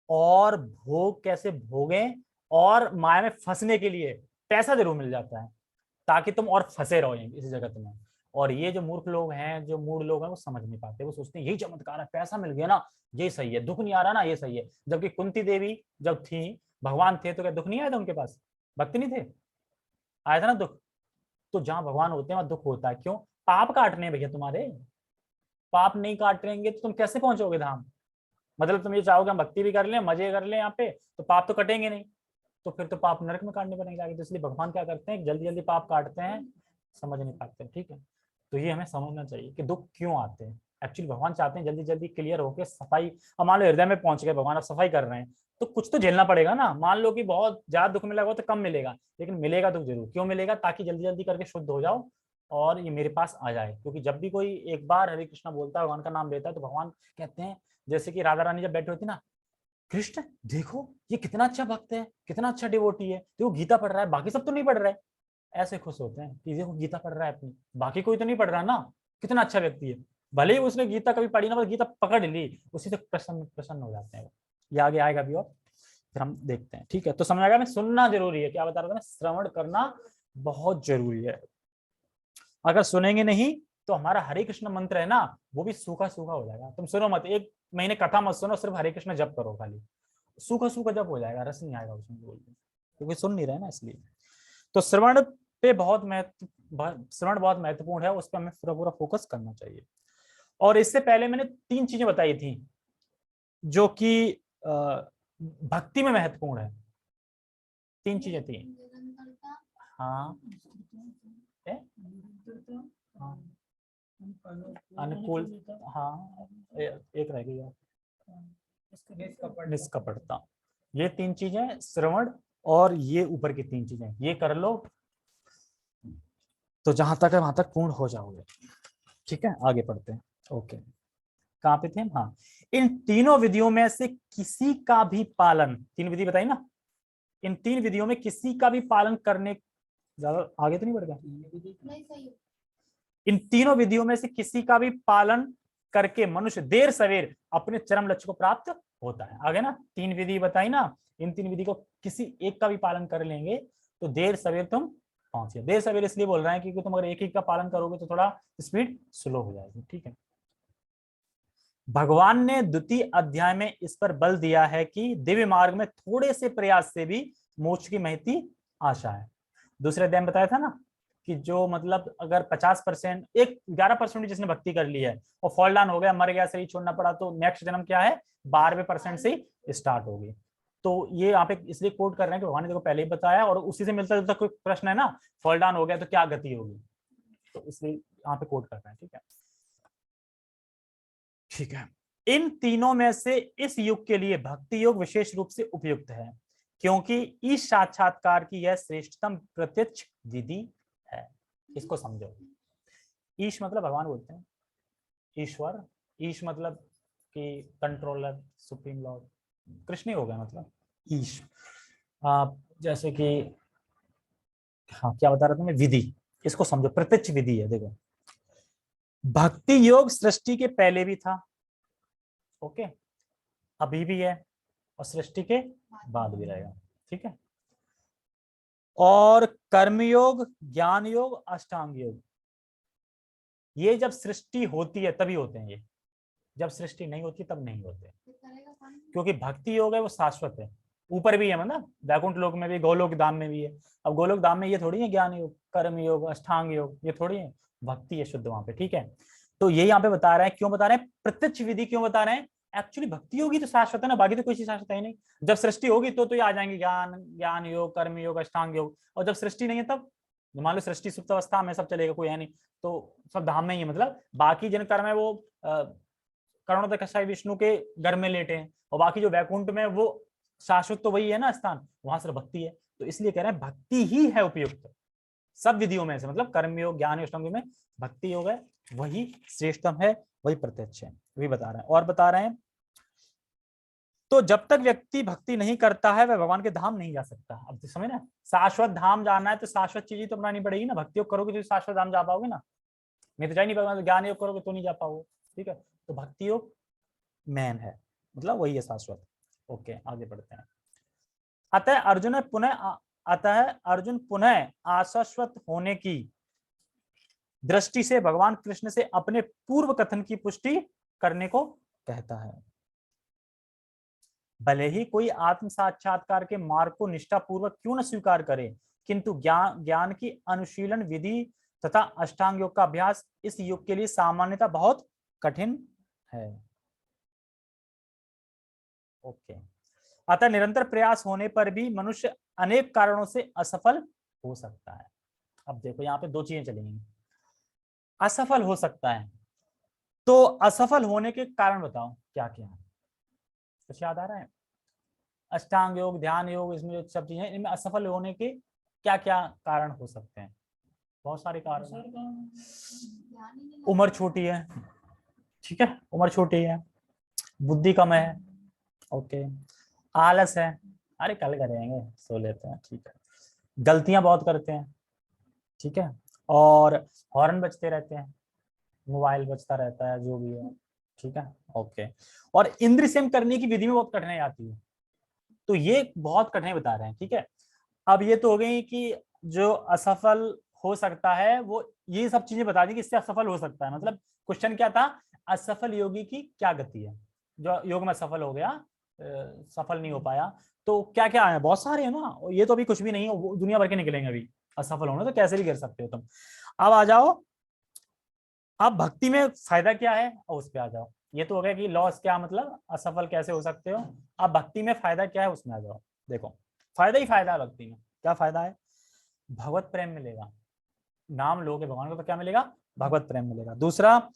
और भोग कैसे भोगे, और माया में फंसने के लिए पैसा जरूर मिल जाता है ताकि तुम और फंसे रहो इस जगत में। और ये जो मूर्ख लोग हैं, जो मूड लोग हैं, वो समझ नहीं पाते, वो सोचते हैं यही चमत्कार है, पैसा मिल गया ना ये सही है, दुख नहीं आ रहा ना ये सही है। जबकि कुंती देवी जब थी, भगवान थे, तो क्या दुख नहीं आया था उनके पास? भक्ति नहीं थे, आया था ना दुख। तो जहां भगवान होते हैं वहां दुख होता है, क्यों? पाप काटने हैं भैया तुम्हारे, पाप नहीं काटेंगे तो तुम कैसे पहुंचोगे धाम? मतलब तुम ये चाहोगे हम भक्ति भी कर लें, मजे कर लें यहाँ पे, तो पाप तो कटेंगे नहीं, तो फिर तो पाप नरक में काटने पड़ेंगे आगे। तो इसलिए भगवान क्या करते हैं, जल्दी जल्दी पाप काटते हैं, समझ नहीं पाते, ठीक है। तो ये हमें समझना चाहिए कि दुख क्यों आते हैं। एक्चुअली भगवान चाहते हैं जल्दी जल्दी क्लियर होकर सफाई। अब मान लो हृदय में पहुंच गए भगवान, अब सफाई कर रहे हैं, तो कुछ तो झेलना पड़ेगा ना। मान लो कि बहुत ज्यादा दुख मिलेगा तो कम मिलेगा, लेकिन मिलेगा दुख जरूर। क्यों मिलेगा? ताकि जल्दी जल्दी करके शुद्ध हो जाओ और ये मेरे पास आ जाए। क्योंकि जब भी कोई एक बार हरे कृष्णा बोलता है, भगवान का नाम लेता है, तो भगवान कहते हैं, जैसे कि राधा रानी जब बैठी होती ना, कृष्ण देखो ये कितना अच्छा भक्त है, कितना अच्छा डिवोटी है, देखो गीता पढ़ रहा है, बाकी सब तो नहीं पढ़ रहे। ऐसे खुश होते हैं कि देखो गीता पढ़ रहा है अपनी, बाकी कोई तो नहीं पढ़ रहा ना, कितना अच्छा व्यक्ति है। भले ही उसने गीता कभी पढ़ी ना, पर गीता पकड़ ली, उसी से प्रसन्न प्रसन्न हो जाते हैं वो। ये आगे आएगा भी और फिर हम देखते हैं, ठीक है। तो समझ आएगा, मैं सुनना जरूरी है, क्या बता रहा था मैं, श्रवण करना बहुत जरूरी है। अगर सुनेंगे नहीं तो हमारा हरे कृष्ण मंत्र है ना, वो भी सूखा सूखा हो जाएगा। तुम सुनो मत, 1 महीने कथा मत सुनो, सिर्फ हरे कृष्ण जप करो खाली, सूखा सूखा जप हो जाएगा, रस नहीं आएगा उसमें, बोलते क्योंकि सुन नहीं रहे ना इसलिए। तो श्रवण पे बहुत श्रवण बहुत महत्वपूर्ण है, उस पर हमें पूरा पूरा फोकस करना चाहिए। और इससे पहले मैंने 3 चीजें बताई थी जो कि भक्ति में महत्वपूर्ण है। 3 चीजें थी। हाँ, अनुकूल, हाँ एक रह गई, निष्कपटता। ये 3 चीजें, श्रवण और ये ऊपर की 3 चीजें, ये कर लो तो जहां तक है वहां तक पूर्ण हो जाओगे, ठीक है। आगे पढ़ते हैं। ओके, कहाँ पे थे हम? हाँ, इन तीनों विधियों में से किसी का भी पालन, 3 विधि बताई ना, इन 3 विधियों में किसी का भी पालन करने, ज्यादा आगे तो नहीं बढ़ गया? नहीं, सही। इन तीनों विधियों में से किसी का भी पालन करके मनुष्य देर सवेर अपने चरम लक्ष्य को प्राप्त होता है। आगे ना 3 विधि बताई ना, इन 3 विधि को किसी एक का भी पालन कर लेंगे तो देर सवेर तुम पहुंचे। देर सवेर इसलिए बोल रहे हैं क्योंकि तुम अगर एक ही का पालन करोगे तो थोड़ा स्पीड स्लो हो जाएगी, ठीक है। भगवान ने द्वितीय अध्याय में इस पर बल दिया है कि दिव्य मार्ग में थोड़े से प्रयास से भी मोक्ष की महती आशा है। दूसरे अध्याय में बताया था ना कि जो मतलब अगर 50%, 11% जिसने भक्ति कर ली है और फॉल डाउन हो गया, मर गया, शरीर छोड़ना पड़ा, तो नेक्स्ट जन्म क्या है, 12वें % से स्टार्ट होगी। तो ये यहाँ पे इसलिए कोट कर रहे हैं कि भगवान ने देखो पहले ही बताया, और उसी से मिलता जुलता कोई प्रश्न है ना, फॉल डाउन हो गया तो क्या गति होगी, तो इसलिए यहाँ पे कोट कर रहे हैं। ठीक है, ठीक है। इन तीनों में से इस युग के लिए भक्ति योग विशेष रूप से उपयुक्त है, क्योंकि इस साक्षात्कार की यह श्रेष्ठतम प्रत्यक्ष विधि है। इसको समझो। ईश मतलब भगवान बोलते हैं, ईश्वर। ईश मतलब कि कंट्रोलर, सुप्रीम लॉर्ड, कृष्ण ही हो गया मतलब ईश। जैसे कि हाँ क्या बता रहा था मैं, विधि, इसको समझो, प्रत्यक्ष विधि है। देखो, भक्ति योग सृष्टि के पहले भी था, ओके, अभी भी है, और सृष्टि के बाद भी रहेगा। ठीक है, और कर्मयोग, ज्ञान योग, अष्टांग योग, ये जब सृष्टि होती है तभी होते हैं ये, जब सृष्टि नहीं होती तब नहीं होते, क्योंकि भक्ति योग है वो शाश्वत है, ऊपर भी है, मतलब वैकुंठ लोक में भी, गोलोक धाम में भी है। अब गोलोक धाम में ये थोड़ी है ज्ञान योग, कर्म योग, अष्टांग योग, ये थोड़ी है, भक्ति है शुद्ध वहां पे। ठीक है, तो ये यहाँ पे बता रहे हैं, क्यों बता रहे हैं प्रत्यक्ष विधि, क्यों बता रहे हैं, एक्चुअली भक्ति होगी तो शाश्वत है ना, बाकी तो कोई चीज शाश्वत है ही नहीं। जब सृष्टि होगी तो ये आ जाएंगे ज्ञान योग, कर्म योग, अष्टांग योग, और जब सृष्टि नहीं है तब, मान लो सृष्टि सुप्त अवस्था में सब चलेगा, कोई है नहीं, तो सब धाम में ही है, मतलब बाकी जिन कर्म है वो करोड़ों कसाई विष्णु के घर में लेटे हैं, और बाकी जो वैकुंठ में वो शाश्वत तो वही है ना स्थान, वहां सिर्फ भक्ति है। तो इसलिए कह रहे हैं भक्ति ही है उपयुक्त सब विधियों में से, मतलब कर्म योग, ज्ञान योग, में भक्ति योग है वही श्रेष्ठतम है, वही प्रत्यक्ष है, वही बता रहे हैं। और बता रहे हैं, तो जब तक व्यक्ति भक्ति नहीं करता है वह भगवान के धाम नहीं जा सकता। अब तो समझ ना, शाश्वत धाम जाना है तो शाश्वत चीज ही तो अपनानी पड़ेगी ना, भक्ति योग करोगे तो शाश्वत धाम जा पाओगे ना, नहीं तो जा ही नहीं पाओगे, ज्ञान योग करोगे तो नहीं जा पाओगे। ठीक है, तो भक्ति योग मैन है, मतलब वही है शाश्वत। ओके, आगे बढ़ते हैं। अतः अर्जुन पुनः आशाश्वत होने की दृष्टि से भगवान कृष्ण से अपने पूर्व कथन की पुष्टि करने को कहता है। भले ही कोई आत्म साक्षात्कार के मार्ग को निष्ठा पूर्वक क्यों न स्वीकार करे, किंतु ज्ञान की अनुशीलन विधि तथा अष्टांग योग का अभ्यास इस युग के लिए सामान्यतः बहुत कठिन है। ओके, अतः निरंतर प्रयास होने पर भी मनुष्य अनेक कारणों से असफल हो सकता है। अब देखो यहाँ पे दो चीजें चलेंगी, असफल हो सकता है, तो असफल होने के कारण बताओ क्या क्या है, कुछ याद आ रहा है? अष्टांग योग, ध्यान योग, इसमें जो सब चीजें, इनमें असफल होने के क्या क्या कारण हो सकते हैं? बहुत सारे कारण हैं। उम्र छोटी है, ठीक है, उम्र छोटी है, बुद्धि कम है, ओके, आलस है, अरे कल करेंगे, सो लेते हैं, ठीक है, गलतियां बहुत करते हैं, ठीक है, और हॉर्न बजते रहते हैं, मोबाइल बजता रहता है, जो भी है, ठीक है, ओके, और इंद्र संयम करने की विधि में बहुत कठिनाई आती है, तो ये बहुत कठिनाई बता रहे हैं। ठीक है, अब ये तो हो गई कि जो असफल हो सकता है, वो ये सब चीजें बता दी कि इससे असफल हो सकता है, मतलब क्वेश्चन क्या था, असफल योगी की क्या गति है, जो योग में सफल हो गया, सफल नहीं हो पाया, तो क्या क्या है, बहुत सारे हैं ना, ये तो अभी कुछ भी नहीं है, दुनिया भर के निकलेंगे अभी, असफल होना तो कैसे भी कर सकते हो तुम। अब आ जाओ, अब भक्ति में फायदा क्या है, और उस पर आ जाओ। ये तो हो गया कि लॉस क्या, मतलब असफल कैसे हो सकते हो, अब भक्ति में फायदा क्या है उसमें आ जाओ। देखो, फायदा ही फायदा है भक्ति में, क्या फायदा है, भगवत प्रेम मिलेगा, नाम लोगे भगवान को तो क्या मिलेगा, भगवत प्रेम मिलेगा। दूसरा,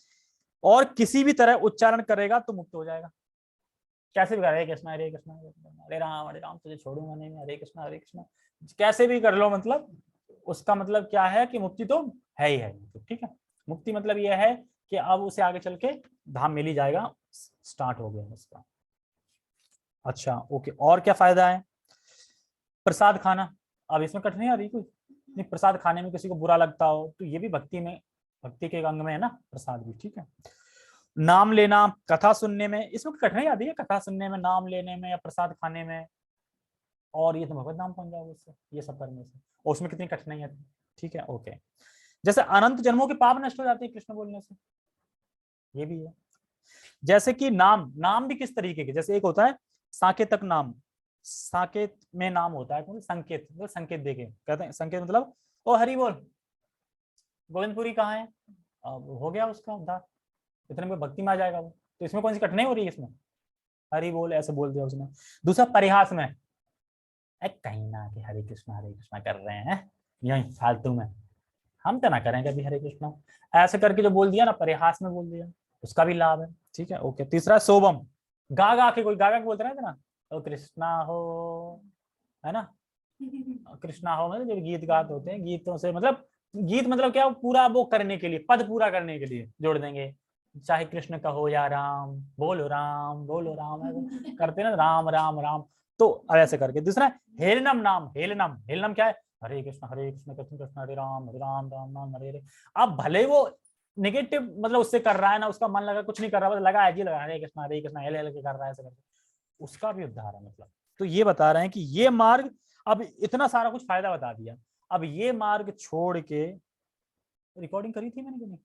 और किसी भी तरह उच्चारण करेगा तो मुक्त हो जाएगा, कैसे भी कर, हरे कृष्णा हरे कृष्णा हरे राम तुझे छोड़ूंगा नहीं, हरे कृष्णा, कैसे भी कर लो, मतलब उसका मतलब क्या है कि मुक्ति तो है ही है। ठीक है, मुक्ति मतलब यह है कि अब उसे आगे चल के धाम मिल ही जाएगा, स्टार्ट हो गया उसका। अच्छा, ओके, और क्या फायदा है, प्रसाद खाना, अब इसमें कठिनाई आ रही कोई नहीं, प्रसाद खाने में किसी को बुरा लगता हो तो ये भी भक्ति में, भक्ति के अंग में है ना प्रसाद भी। ठीक है, नाम लेना, कथा सुनने में, इसमें कठिनाई आती है, कथा सुनने में, नाम लेने में, या प्रसाद खाने में, और ये तो भगवत नाम पहुंच जाओगे उससे, ये सब करने से, और उसमें कितनी कठिनाई आती है। ठीक है, ओके, जैसे अनंत जन्मों के पाप नष्ट हो जाते हैं कृष्ण बोलने से, ये भी है। जैसे कि नाम भी किस तरीके के, जैसे एक होता है साकेतक नाम, साकेत में नाम होता है, संकेत, मतलब संकेत देके कहते हैं, संकेत मतलब ओ हरि बोल, गोविंदपुरी कहाँ है, अब हो गया उसका उद्धार, इतने में भक्ति में आ जाएगा वो, तो इसमें कौन सी कठिनाई हो रही है इसमें, हरि बोल ऐसे बोल दिया उसने। दूसरा परिहास में, कहीं ना कि हरे कृष्णा कर रहे हैं यही फालतू में, हम तो ना करें कभी हरे कृष्णा, ऐसे करके जो बोल दिया ना, परिहास में बोल दिया, उसका भी लाभ है। ठीक है, ओके। तीसरा सोबम, गा गा के, कोई गा गा के बोलते रहते ना, ओ कृष्णा हो, है ना, कृष्णा हो, मतलब जब गीत गाते होते हैं, गीतों से मतलब, गीत मतलब क्या, पूरा वो करने के लिए, पद पूरा करने के लिए जोड़ देंगे, चाहे कृष्ण कहो या राम बोलो, राम बोलो राम, ऐसे करते हैं ना, राम राम राम, तो ऐसे करके। दूसरा हेलनम नाम, हेलनम, हेलनम क्या है, हरे कृष्ण कृष्ण कृष्ण हरे राम राम राम हरे हरे। अब भले वो नेगेटिव मतलब उससे कर रहा है ना, उसका मन लगा कुछ नहीं कर रहा, बस लगा है जी, लगा हरे कृष्ण हेल हेल के कर रहा है ऐसे करके, उसका भी उद्धार है मतलब। तो ये बता रहे हैं कि ये मार्ग, अब इतना सारा कुछ फायदा बता दिया, अब ये मार्ग छोड़ के, रिकॉर्डिंग करी थी मैंने कि नहीं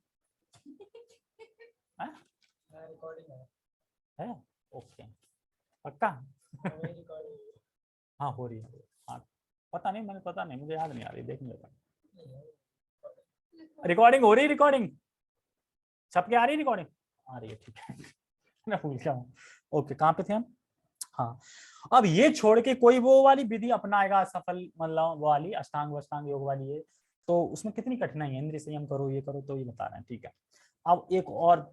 रिकॉर्डिंग है, ओके पक्का, रिकॉर्डिंग हाँ हो रही है, हाँ पता नहीं, मैंने पता नहीं, मुझे याद नहीं आ रही, देखने लगा। रिकॉर्डिंग हो रही है, रिकॉर्डिंग सबके आ रही है, रिकॉर्डिंग आ रही है, ठीक है मैं भूल गया हूँ। ओके, कहाँ पे थे हम, हाँ। अब ये छोड़ के कोई वो वाली विधि अपनाएगा सफल, मतलब वो वाली अष्टांग वष्टांग योग वाली है, तो उसमें कितनी कठिनाई है, इंद्रिय संयम करो, ये करो, तो ये बता रहे हैं। ठीक है, अब एक और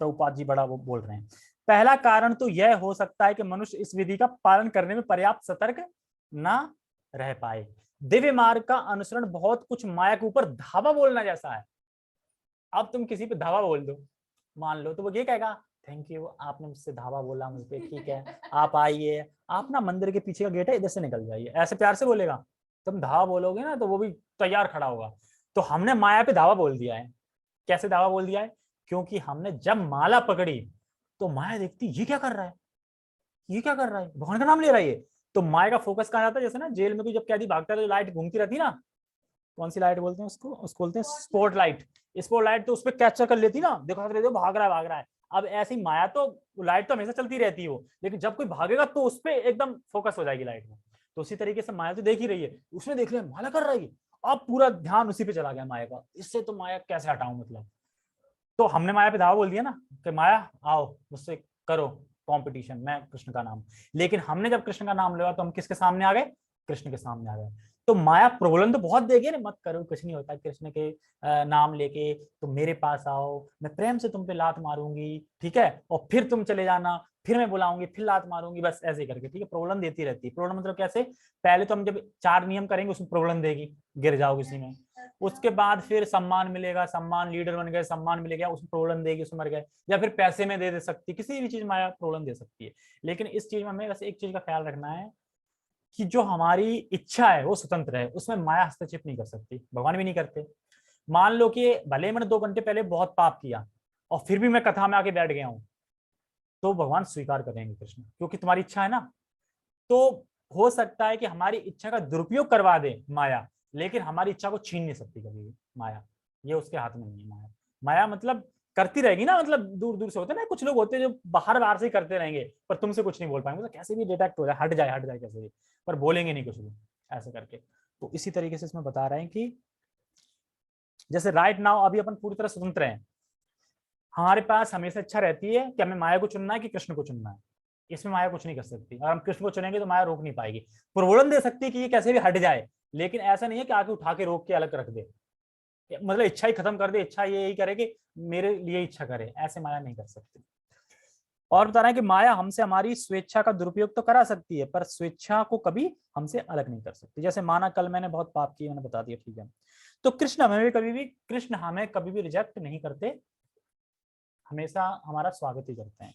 प्रभुपाद जी बड़ा वो बोल रहे हैं, पहला कारण तो यह हो सकता है कि मनुष्य इस विधि का पालन करने में पर्याप्त सतर्क ना रह पाए। दिव्य मार्ग का अनुसरण बहुत कुछ माया के ऊपर धावा बोलना जैसा है। अब तुम किसी पे धावा बोल दो, मान लो, तो वो ये कहेगा, थैंक यू आपने मुझसे धावा बोला मुझ पे, ठीक है आप आइए, आप ना मंदिर के पीछे का गेट है इधर से निकल जाइए, ऐसे प्यार से बोलेगा। तुम धावा बोलोगे ना तो वो भी तैयार खड़ा होगा। तो हमने माया पे धावा बोल दिया है। कैसे दावा बोल दिया है, क्योंकि हमने जब माला पकड़ी तो माया देखती ये क्या कर रहा है, ये क्या कर रहा है, भगवान का नाम ले रहा है ये, तो माया का फोकस कहाँ जाता है, जैसे ना जेल में कोई जब कैदी भागता है तो लाइट घूमती रहती है ना, कौन सी लाइट बोलते हैं उसको बोलते हैं स्पॉट लाइट, स्पॉट लाइट, तो उस पर कैप्चर कर लेती ना, देखो भाग रहा है। अब ऐसी माया तो लाइट तो हमेशा चलती रहती है वो, लेकिन जब कोई भागेगा तो उस पर एकदम फोकस हो जाएगी लाइट में। तो उसी तरीके से माया तो देख ही रही है, उसने देख लिया माला कर रहा है, अब पूरा ध्यान उसी पे चला गया माया का, इससे तो माया कैसे हटाऊं मतलब। तो हमने माया पे दावा बोल दिया ना कि माया आओ मुझसे करो कंपटीशन, मैं कृष्ण का नाम, लेकिन हमने जब कृष्ण का नाम लिया तो हम किसके सामने आ गए, कृष्ण के सामने आ गए। तो माया प्रबोधन तो बहुत देगी ना, मत करो कुछ नहीं होता, कृष्ण के नाम लेके तुम मेरे पास आओ, मैं प्रेम से तुम पे लात मारूंगी, ठीक है, और फिर तुम चले जाना, फिर मैं बुलाऊंगी, फिर लात मारूंगी, बस ऐसे करके, ठीक है। प्रबोधन देती रहती है। प्रबोधन मतलब कैसे, पहले तो हम जब 4 नियम करेंगे उसमें प्रबोधन देगी, गिर जाओ किसी में, उसके बाद फिर सम्मान मिलेगा, सम्मान लीडर बन गए, सम्मान मिलेगा, उसमें प्रबोधन देगी, उसमें मर गए, या फिर पैसे में दे सकती, किसी भी चीज माया प्रबोधन दे सकती है। लेकिन इस चीज में हमें बस एक चीज का ख्याल रखना है कि जो हमारी इच्छा है वो स्वतंत्र है, उसमें माया हस्तक्षेप नहीं कर सकती, भगवान भी नहीं करते। मान लो कि भले मैंने 2 घंटे पहले बहुत पाप किया और फिर भी मैं कथा में आके बैठ गया हूं, तो भगवान स्वीकार करेंगे कृष्ण, क्योंकि तुम्हारी इच्छा है ना। तो हो सकता है कि हमारी इच्छा का दुरुपयोग करवा दे माया, लेकिन हमारी इच्छा को छीन नहीं सकती कभी भी माया, ये उसके हाथ में नहीं है। माया माया मतलब करती रहेगी ना, मतलब दूर दूर से होते हैं ना कुछ लोग होते हैं जो बाहर बाहर से ही करते रहेंगे, पर तुमसे कुछ नहीं बोल पाएंगे, तो कैसे भी डिटेक्ट हो जाए, हट जाए कैसे भी, पर बोलेंगे नहीं कुछ भी ऐसे करके। तो इसी तरीके से इसमें बता रहे हैं कि जैसे राइट नाउ अभी अपन पूरी तरह स्वतंत्र हैं, हमारे पास हमेशा इच्छा रहती है कि हमें माया को चुनना है कि कृष्ण को चुनना है, इसमें माया कुछ नहीं कर सकती। अगर हम कृष्ण को चुनेंगे तो माया रोक नहीं पाएगी, प्रबोधन दे सकती है कि ये कैसे भी हट जाए, लेकिन ऐसा नहीं है कि आके उठा के रोक के अलग रख दे, मतलब इच्छा ही खत्म कर दे, इच्छा ये यही करे कि मेरे लिए इच्छा करे, ऐसे माया नहीं कर सकती। और बता रहे हैं कि माया हमसे हमारी स्वेच्छा का दुरुपयोग तो करा सकती है, पर स्वेच्छा को कभी हमसे अलग नहीं कर सकती। जैसे माना कल मैंने बहुत पाप किए, मैंने बता दिया, ठीक है, तो कृष्ण हमें कभी भी रिजेक्ट नहीं करते, हमेशा हमारा स्वागत ही करते हैं।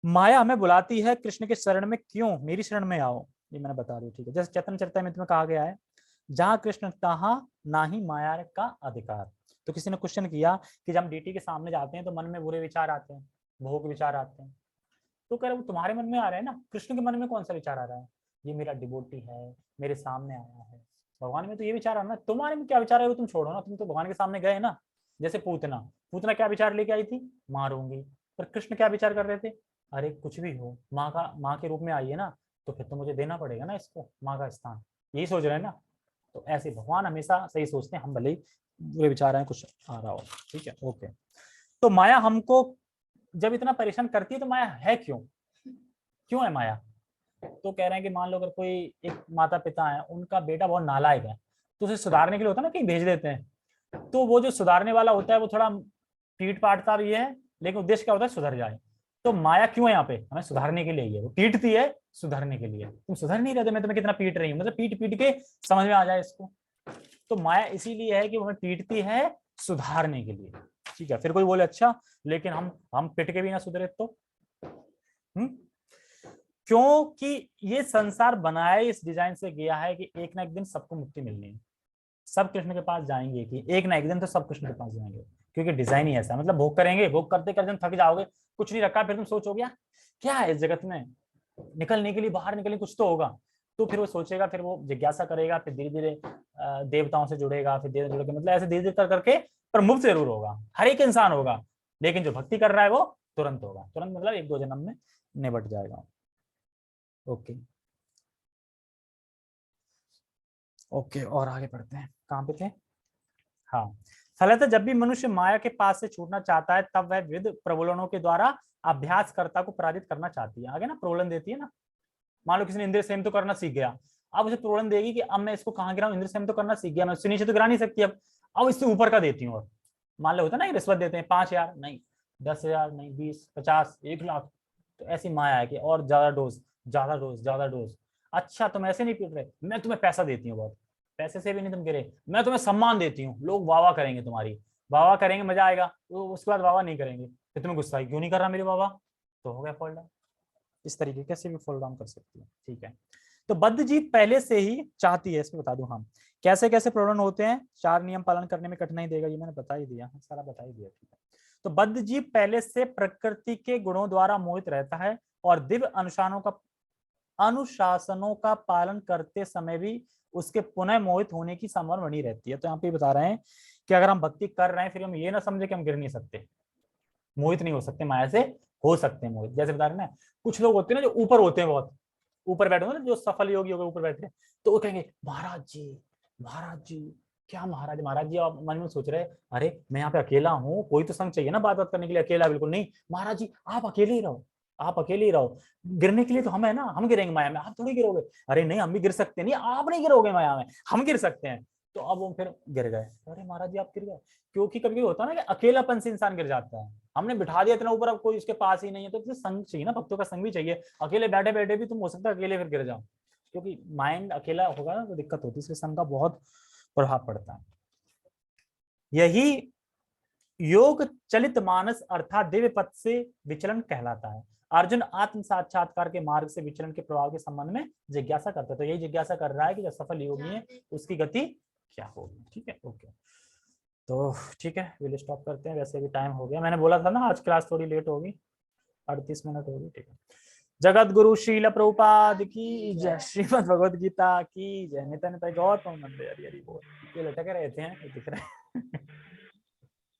माया हमें बुलाती है कृष्ण के शरण में, क्यों, मेरी शरण में आओ, ये मैंने बता दिया, ठीक है। जैसे चैतन्य चरितामृत में कहा गया है, जहां कृष्ण तहां ना ही माया का अधिकार। तो किसी ने क्वेश्चन किया कि जब हम डीटी के सामने जाते हैं तो मन में बुरे विचार आते हैं, भोग विचार आते हैं, तो कह रहे वो तुम्हारे मन में आ रहे हैं ना, कृष्ण के मन में कौन सा विचार आ रहा है, ये मेरा डिवोटी है, मेरे सामने आया है। भगवान में तो ये विचार आना, तुम्हारे में क्या विचार है वो तुम छोड़ो ना, तुम तो भगवान के सामने गए ना। जैसे पूतना पूतना क्या विचार लेके आई थी, मारूंगी, पर कृष्ण क्या विचार कर रहे थे, अरे कुछ भी हो, माँ के रूप में आई है ना, तो फिर तो मुझे देना पड़ेगा ना इसको माँ का स्थान, यही सोच रहे हैं ना। तो ऐसे भगवान हमेशा सही सोचते हैं, हम भले ही बुरे विचार आए कुछ आ रहा हो, ठीक है, ओके। तो माया हमको जब इतना परेशान करती है तो माया है क्यों, क्यों है माया? तो कह रहे हैं कि मान लो अगर कोई एक माता पिता है, उनका बेटा बहुत नालायक है, तो उसे सुधारने के लिए होता है ना, कहीं भेज देते हैं, तो वो जो सुधारने वाला होता है वो थोड़ा पीट पाटता भी है, लेकिन उद्देश्य क्या होता है, सुधर जाए। तो माया क्यों है यहाँ पे, हमें सुधारने के लिए ही है, वो पीटती है सुधरने के लिए। तुम सुधर नहीं रहे थे, मैं तुम्हें कितना पीट रही हूँ, मतलब पीट पीट के समझ में आ जाए इसको। तो माया इसीलिए है कि वो हमें पीटती है सुधारने के लिए, ठीक है। फिर कोई बोले अच्छा लेकिन हम पिट के भी ना सुधरे तो, क्योंकि ये संसार बनाया इस डिजाइन से गया है कि एक ना एक दिन सबको मुक्ति मिलनी है, सब कृष्ण के पास जाएंगे, कि एक ना एक दिन तो सब कृष्ण के पास जाएंगे, क्योंकि डिजाइन ही ऐसा, मतलब भोग करेंगे, भोग करते करते थक जाओगे, कुछ नहीं रखा, फिर तुम सोचोगे यार क्या है इस जगत में, निकलने के लिए, बाहर निकलने कुछ तो होगा। तो फिर वो सोचेगा, फिर वो जिज्ञासा करेगा, फिर धीरे धीरे देवताओं से जुड़ेगा, फिर धीरे धीरे मतलब ऐसे धीरे धीरे कर करके, पर मुक्त जरूर होगा, हर एक इंसान होगा, लेकिन जो भक्ति कर रहा है वो तुरंत होगा, तुरंत मतलब 1-2 जन्म में निबट जाएगा। ओके ओके, और आगे बढ़ते हैं, कहाँ पे थे? हाँ, फलतः जब भी मनुष्य माया के पास से छूटना चाहता है, तब वह विविध प्रलोभनों के द्वारा अभ्यासकर्ता को पराजित करना चाहती है। आगे ना प्रलोभन देती है ना, मान लो किसी ने इंद्रिय संयम तो करना सीख गया, अब उसे प्रलोभन देगी कि अब मैं इसको कहाँ गिराऊं, इंद्रिय संयम तो करना सीख गया, मैं उससे नीचे तो गिरा नहीं सकती, अब इससे ऊपर का देती हूँ। और मान लो होता है ना, रिश्वत देते हैं 5,000 नहीं, 10,000 नहीं, 20, 50, 1,00,000, तो ऐसी माया है कि और ज्यादा डोज, ज्यादा डोज, ज्यादा डोज। अच्छा तुम ऐसे नहीं पीट रहे, मैं तुम्हें पैसा देती हूँ बहुत, पैसे से भी नहीं तुम गिरे, मैं तुम्हें सम्मान देती हूँ, लोग वाह वाह करेंगे तुम्हारी, वाह वाह करेंगे, मजा आएगा, तो उसके बाद वाह वाह नहीं करेंगे, फिर तुम्हें गुस्सा है, क्यों नहीं कर रहा मेरी वाह वाह, तो हो गया फॉल डाउन। इस तरीके कैसे भी फॉल डाउन कर सकती है, ठीक है। तो बद्ध जीव पहले से ही चाहती है, इसमें बता दूं हम कैसे कैसे प्रलोभन होते हैं, 4 नियम पालन करने में कठिनाई देगा, ये मैंने बता ही दिया, सारा बता ही दिया, ठीक है। तो बद्ध जीव पहले से प्रकृति के गुणों द्वारा मोहित रहता है, और दिव्य अनुशासनों का पालन करते समय भी उसके पुनः मोहित होने की संभावना बनी रहती है। तो यहाँ पे बता रहे हैं कि अगर हम भक्ति कर रहे हैं, फिर हम ये ना समझे कि हम गिर नहीं सकते, मोहित नहीं हो सकते, माया से हो सकते हैं मोहित। जैसे बता रहे हैं ना, कुछ लोग होते हैं ना जो ऊपर होते हैं, बहुत ऊपर बैठे होंगे ना, जो सफल योगी हो गए ऊपर बैठे, तो वो कहेंगे महाराज जी, महाराज जी, क्या महाराज, महाराज जी, आप मन में सोच रहे अरे मैं यहाँ पे अकेला हूँ, कोई तो संग चाहिए ना बात बात करने के लिए, अकेला बिल्कुल नहीं, महाराज जी आप अकेले ही रहो, आप अकेले ही रहो, गिरने के लिए तो हम है ना, हम गिरेंगे माया में, आप थोड़ी गिरोगे, अरे नहीं हम भी गिर सकते हैं, नहीं आप नहीं गिरोगे माया में, हम गिर सकते हैं। तो अब वो फिर गिर गए, अरे महाराज जी आप गिर गए, क्योंकि कभी होता है ना कि अकेलापन से इंसान गिर जाता है, हमने बिठा दिया इतना ऊपर, अब कोई उसके पास ही नहीं है, तो फिर संग चाहिए ना, भक्तों का संग भी चाहिए, अकेले बैठे बैठे भी तुम हो सकता है अकेले फिर गिर जाओ, क्योंकि माइंड अकेला होगा ना तो दिक्कत होती है, इससे संग का बहुत प्रभाव पड़ता है। यही योग चलित मानस अर्थात दिव्य पथ से विचलन कहलाता है। अर्जुन आत्म साक्षात्कार के मार्ग से विचलन के प्रभाव के संबंध में जिज्ञासा करता है, तो यही जिज्ञासा कर रहा है कि जो सफल योगी है उसकी गति क्या होगी, ठीक है। ओके, तो ठीक है, विल स्टॉप करते हैं, वैसे भी टाइम हो गया, मैंने बोला था ना आज क्लास थोड़ी लेट होगी, 38 मिनट होगी, ठीक है। जगत गुरु श्रील प्रभुपाद की जय, श्रीमद् भगवद गीता की जय, नित्य नित्य गौतम नंद हरि हरि बोल, ये लटक रहे थे, दिख रहे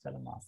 चलो माफ।